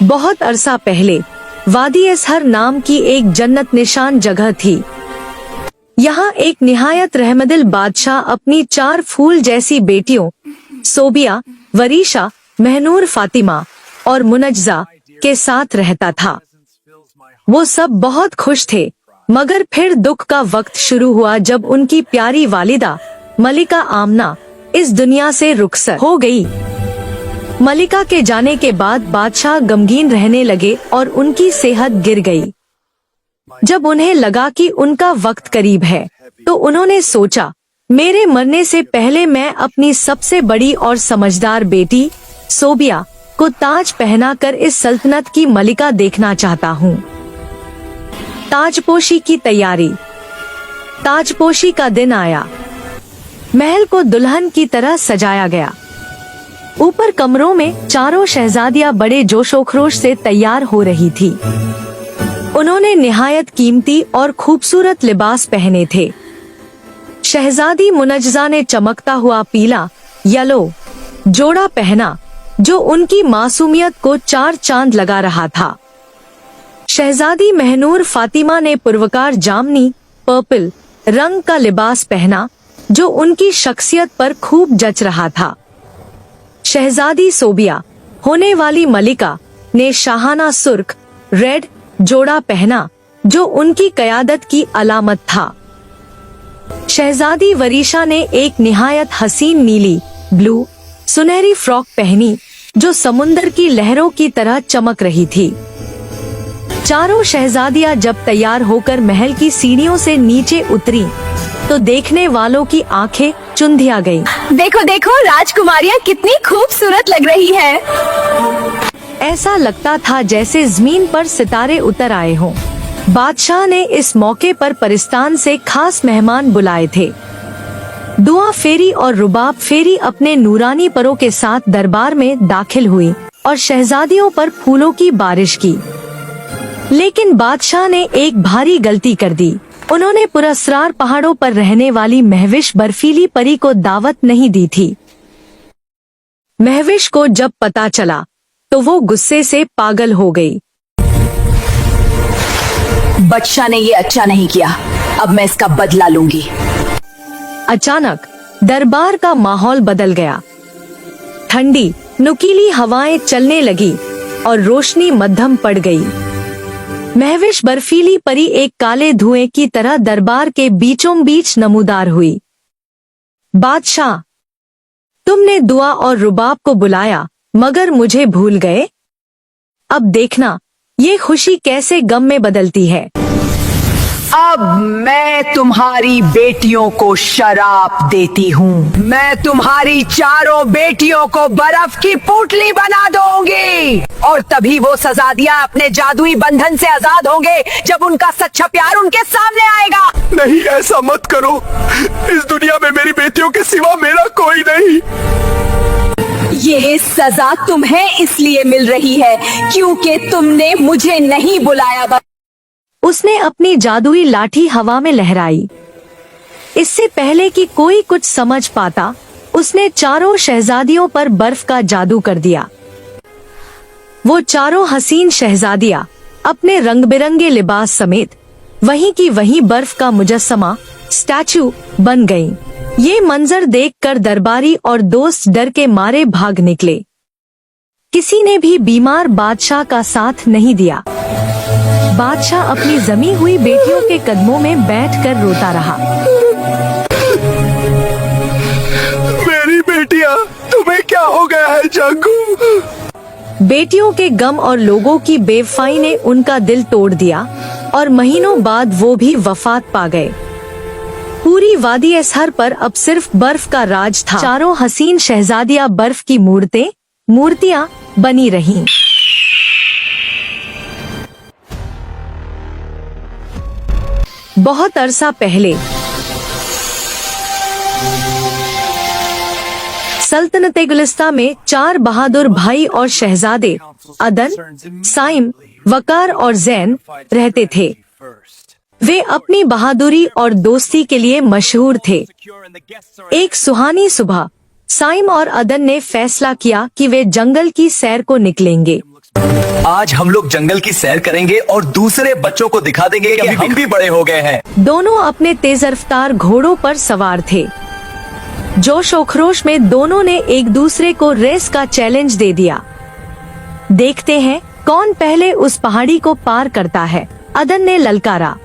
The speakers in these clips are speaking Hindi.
बहुत अरसा पहले वादी असहर नाम की एक जन्नत निशान जगह थी। यहाँ एक निहायत रहमदिल बादशाह अपनी 4 फूल जैसी बेटियों सोबिया, वरीशा, महनूर, फातिमा और मुनज्जा के साथ रहता था। वो सब बहुत खुश थे, मगर फिर दुख का वक्त शुरू हुआ जब उनकी प्यारी वालिदा मलिका आमना इस दुनिया से रुखसत हो गई। मलिका के जाने के बाद बादशाह गमगीन रहने लगे और उनकी सेहत गिर गई। जब उन्हें लगा कि उनका वक्त करीब है, तो उन्होंने सोचा, मेरे मरने से पहले मैं अपनी सबसे बड़ी और समझदार बेटी सोबिया को ताज पहनाकर इस सल्तनत की मलिका देखना चाहता हूँ। ताजपोशी की तैयारी। ताजपोशी का दिन आया। महल को दुल्हन की तरह सजाया गया। ऊपर कमरों में चारों शहजादियां बड़े जोशोखरोश से तैयार हो रही थी। उन्होंने निहायत कीमती और खूबसूरत लिबास पहने थे। शहजादी मुनज्जा ने चमकता हुआ पीला येलो जोड़ा पहना, जो उनकी मासूमियत को 4 चांद लगा रहा था। शहजादी महनूर फातिमा ने पुरवकार जामनी पर्पल रंग का लिबास पहना, जो उनकी शख्सियत पर खूब जच रहा था। शहजादी सोबिया, होने वाली मलिका, ने शाहाना सुर्ख रेड जोड़ा पहना, जो उनकी कयादत की अलामत था। शहजादी वरीशा ने एक निहायत हसीन नीली ब्लू सुनहरी फ्रॉक पहनी, जो समुंदर की लहरों की तरह चमक रही थी। चारों शहजादियां जब तैयार होकर महल की सीढ़ियों से नीचे उतरी, तो देखने वालों की आंखें चुंधिया गईं। देखो देखो, राजकुमारियां कितनी खूबसूरत लग रही हैं। ऐसा लगता था जैसे जमीन पर सितारे उतर आए हों। बादशाह ने इस मौके पर परिस्तान से खास मेहमान बुलाए थे। दुआ फेरी और रुबाब फेरी अपने नूरानी परों के साथ दरबार में दाखिल हुई और शहजादियों पर फूलों की बारिश की। लेकिन बादशाह ने एक भारी गलती कर दी। उन्होंने पुरस्कार पहाड़ों पर रहने वाली महविश बर्फीली परी को दावत नहीं दी थी। महविश को जब पता चला, तो वो गुस्से से पागल हो गई। बादशाह ने ये अच्छा नहीं किया, अब मैं इसका बदला लूंगी। अचानक दरबार का माहौल बदल गया। ठंडी नुकीली हवाएं चलने लगी और रोशनी मध्यम पड़ गई। महविश बर्फीली परी एक काले धुएं की तरह दरबार के बीचों बीच नमूदार हुई। बादशाह, तुमने दुआ और रुबाब को बुलाया, मगर मुझे भूल गए। अब देखना ये खुशी कैसे गम में बदलती है। अब मैं तुम्हारी बेटियों को शराप देती हूँ। मैं तुम्हारी चारों बेटियों को बर्फ की पुतली बना दूंगी, और तभी वो शहजादियां अपने जादुई बंधन से आजाद होंगे, जब उनका सच्चा प्यार उनके सामने आएगा। नहीं, ऐसा मत करो। इस दुनिया में मेरी बेटियों के सिवा मेरा कोई नहीं। ये सजा तुम्हें इसलिए मिल रही है क्योंकि तुमने मुझे नहीं बुलाया। उसने अपनी जादुई लाठी हवा में लहराई। इससे पहले कि कोई कुछ समझ पाता, उसने चारों शहजादियों पर बर्फ का जादू कर दिया। वो चारों हसीन शहजादियां अपने रंग बिरंगे लिबास समेत वहीं की वहीं बर्फ का मुजस्समा स्टैचू बन गईं। ये मंजर देखकर दरबारी और दोस्त डर के मारे भाग निकले। किसी ने भी बीमार बादशाह का साथ नहीं दिया। बादशाह अपनी जमी हुई बेटियों के कदमों में बैठकर रोता रहा। मेरी बेटियां, तुम्हें क्या हो गया है जंगू? बेटियों के गम और लोगों की बेवफाई ने उनका दिल तोड़ दिया और महीनों बाद वो भी वफात पा गए। पूरी वादी असहर पर अब सिर्फ बर्फ का राज था। चारों हसीन शहजादियां बर्फ की मूर्तियां बनी रहीं। बहुत अरसा पहले सल्तनत गुलिस्तां में 4 बहादुर भाई और शहजादे अदन, साइम, वकार और जैन रहते थे। वे अपनी बहादुरी और दोस्ती के लिए मशहूर थे। एक सुहानी सुबह साइम और अदन ने फैसला किया कि वे जंगल की सैर को निकलेंगे। आज हम लोग जंगल की सैर करेंगे और दूसरे बच्चों को दिखा देंगे कि हम भी बड़े हो गए हैं। दोनों अपने तेज रफ्तार घोड़ों पर सवार थे। जोश और खरोश में दोनों ने एक दूसरे को रेस का चैलेंज दे दिया। देखते हैं कौन पहले उस पहाड़ी को पार करता है, अदन ने ललकारा।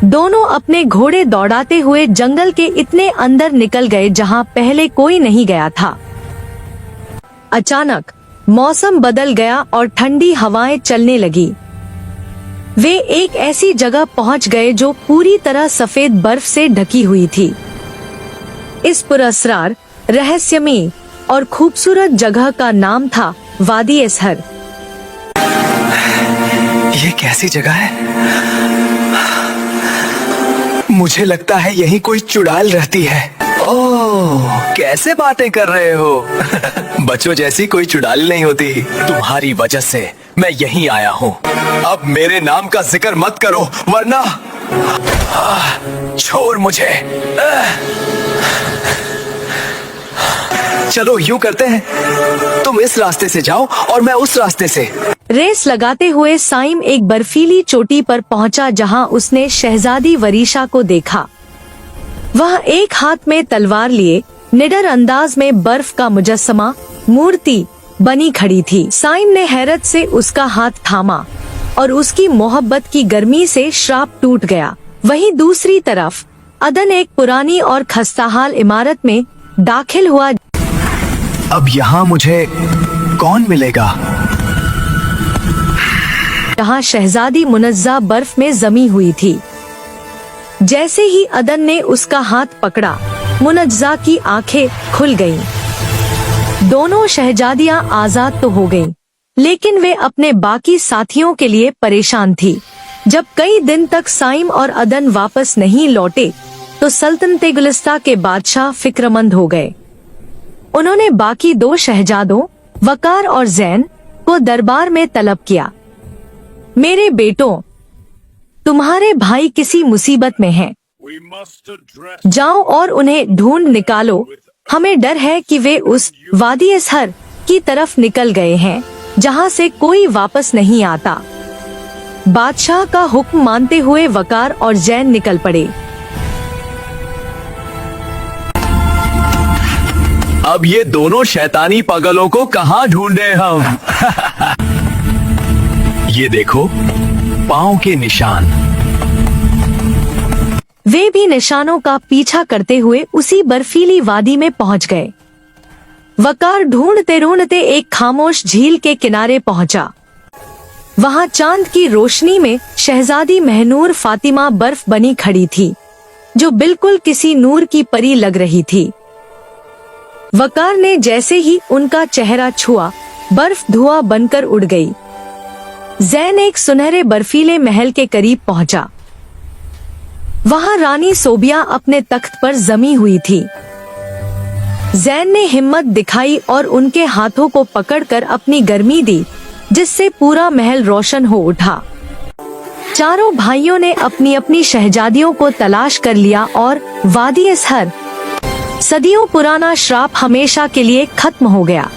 दोनों अपने घोड़े दौड़ाते हुए जंगल के इतने अंदर निकल गए जहां पहले कोई नहीं गया था। अचानक मौसम बदल गया और ठंडी हवाएं चलने लगी। वे एक ऐसी जगह पहुंच गए जो पूरी तरह सफेद बर्फ से ढकी हुई थी। इस पुरस्कार, रहस्यमयी और खूबसूरत जगह का नाम था वादी एसहर। ये कैसी जगह है? मुझे लगता है यहीं कोई चुड़ैल रहती है। ओह, कैसे बातें कर रहे हो? बच्चों जैसी कोई चुड़ैल नहीं होती। तुम्हारी वजह से मैं यहीं आया हूँ। अब मेरे नाम का जिक्र मत करो वरना छोड़ मुझे। चलो यूं करते हैं, तुम इस रास्ते से जाओ और मैं उस रास्ते से। रेस लगाते हुए साइम एक बर्फीली चोटी पर पहुंचा जहां उसने शहजादी वरीशा को देखा। वह एक हाथ में तलवार लिए निडर अंदाज में बर्फ का मुजस्समा मूर्ति बनी खड़ी थी। साइम ने हैरत से उसका हाथ थामा और उसकी मोहब्बत की गर्मी से श्राप टूट गया। वहीं दूसरी तरफ अदन एक पुरानी और खस्ताहाल इमारत में दाखिल हुआ। अब यहाँ मुझे कौन मिलेगा? जहाँ शहजादी मुनज्जा बर्फ में जमी हुई थी। जैसे ही अदन ने उसका हाथ पकड़ा, मुनज्जा की आंखें खुल गईं। दोनों शहजादियां आजाद तो हो गईं, लेकिन वे अपने बाकी साथियों के लिए परेशान थी। जब कई दिन तक साइम और अदन वापस नहीं लौटे, तो सल्तनते गुलिस्ता के बादशाह फिक्रमंद हो गए। उन्होंने बाकी दो शहजादों वकार और जैन को दरबार में तलब किया। मेरे बेटों, तुम्हारे भाई किसी मुसीबत में हैं। जाओ और उन्हें ढूंढ निकालो। हमें डर है कि वे उस वादी एसहर की तरफ निकल गए हैं जहां से कोई वापस नहीं आता। बादशाह का हुक्म मानते हुए वकार और जैन निकल पड़े। अब ये दोनों शैतानी पागलों को कहाँ ढूंढे हम? ये देखो, पाँव के निशान। वे भी निशानों का पीछा करते हुए उसी बर्फीली वादी में पहुंच गए। वकार ढूंढते ढूंढते एक खामोश झील के किनारे पहुंचा। वहां चांद की रोशनी में शहजादी महनूर फातिमा बर्फ बनी खड़ी थी, जो बिल्कुल किसी नूर की परी लग रही थी। वकार ने जैसे ही उनका चेहरा छुआ, बर्फ धुआं बनकर उड़ गई। जैन एक सुनहरे बर्फीले महल के करीब पहुंचा। वहां रानी सोबिया अपने तख्त पर जमी हुई थी। जैन ने हिम्मत दिखाई और उनके हाथों को पकड़कर अपनी गर्मी दी, जिससे पूरा महल रोशन हो उठा। चारों भाइयों ने अपनी अपनी शहजादियों को तलाश कर लिया और वादी एसहर, सदियों पुराना श्राप हमेशा के लिए खत्म हो गया।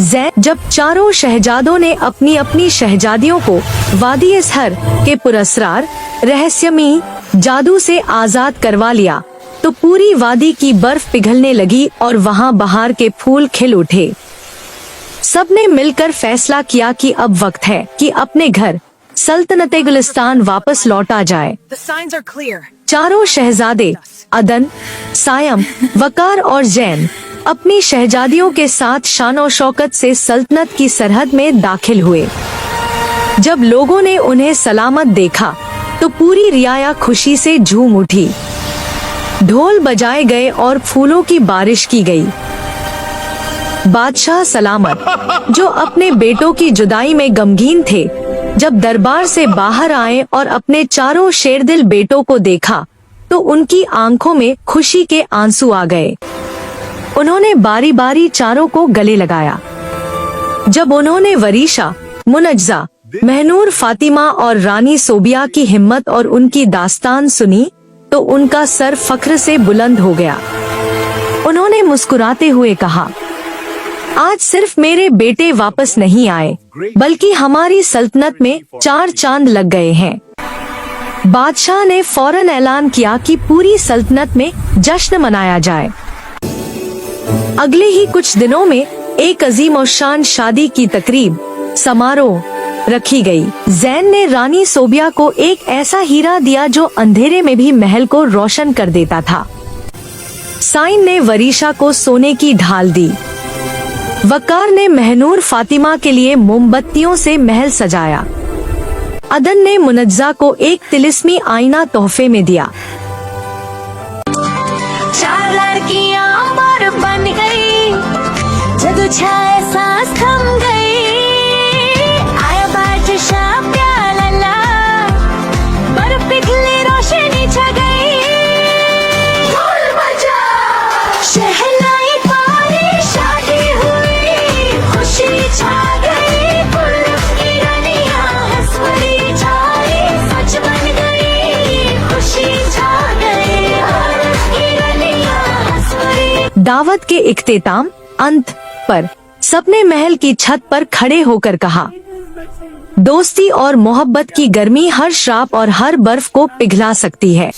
जब चारों शहजादों ने अपनी अपनी शहजादियों को वादी एसहर के पुरस्कार रहस्यमयी जादू से आजाद करवा लिया, तो पूरी वादी की बर्फ पिघलने लगी और वहां बहार के फूल खिल उठे। सबने मिलकर फैसला किया कि अब वक्त है कि अपने घर सल्तनते गुलिस्तान वापस लौटा जाए। चारों शहजादे अदन, सायम, वकार और जैन अपनी शहजादियों के साथ शान शौकत से सल्तनत की सरहद में दाखिल हुए। जब लोगों ने उन्हें सलामत देखा, तो पूरी रियाया खुशी से झूम उठी। ढोल बजाए गए और फूलों की बारिश की गई। बादशाह सलामत, जो अपने बेटों की जुदाई में गमगीन थे, जब दरबार से बाहर आए और अपने चारों शेरदिल बेटों को देखा, तो उनकी आंखों में खुशी के आंसू आ गए। उन्होंने बारी बारी चारों को गले लगाया। जब उन्होंने वरीशा, मुनज्जा, महनूर फातिमा और रानी सोबिया की हिम्मत और उनकी दास्तान सुनी, तो उनका सर फख्र से बुलंद हो गया। उन्होंने मुस्कुराते हुए कहा, आज सिर्फ मेरे बेटे वापस नहीं आए, बल्कि हमारी सल्तनत में 4 चांद लग गए हैं। बादशाह ने फौरन ऐलान किया कि पूरी सल्तनत में जश्न मनाया जाए। अगले ही कुछ दिनों में एक अजीम और शान शादी की तकरीब समारोह रखी गई। जैन ने रानी सोबिया को एक ऐसा हीरा दिया जो अंधेरे में भी महल को रोशन कर देता था। साइन ने वरीशा को सोने की ढाल दी। वकार ने महनूर फातिमा के लिए मोमबत्तियों से महल सजाया। अदन ने मुनज्जा को एक तिलिस्मी आईना तोहफे में दिया। 4 लड़कियां अमर बन गई, जदू छाए सांस थम गई। आया बादशाह प्याला ला, बर्फ पिघली रोशनी छा गई। शहनाई पारी शादी हुई, खुशी छा गई। फूलों की रानियां हंस पड़ी छाई, सच बन गई। खुशी छा गई, फूलों की रानियां हंस पड़ी। दावत के इख्तिताम अंत पर सबने महल की छत पर खड़े होकर कहा, दोस्ती और मोहब्बत की गर्मी हर श्राप और हर बर्फ को पिघला सकती है।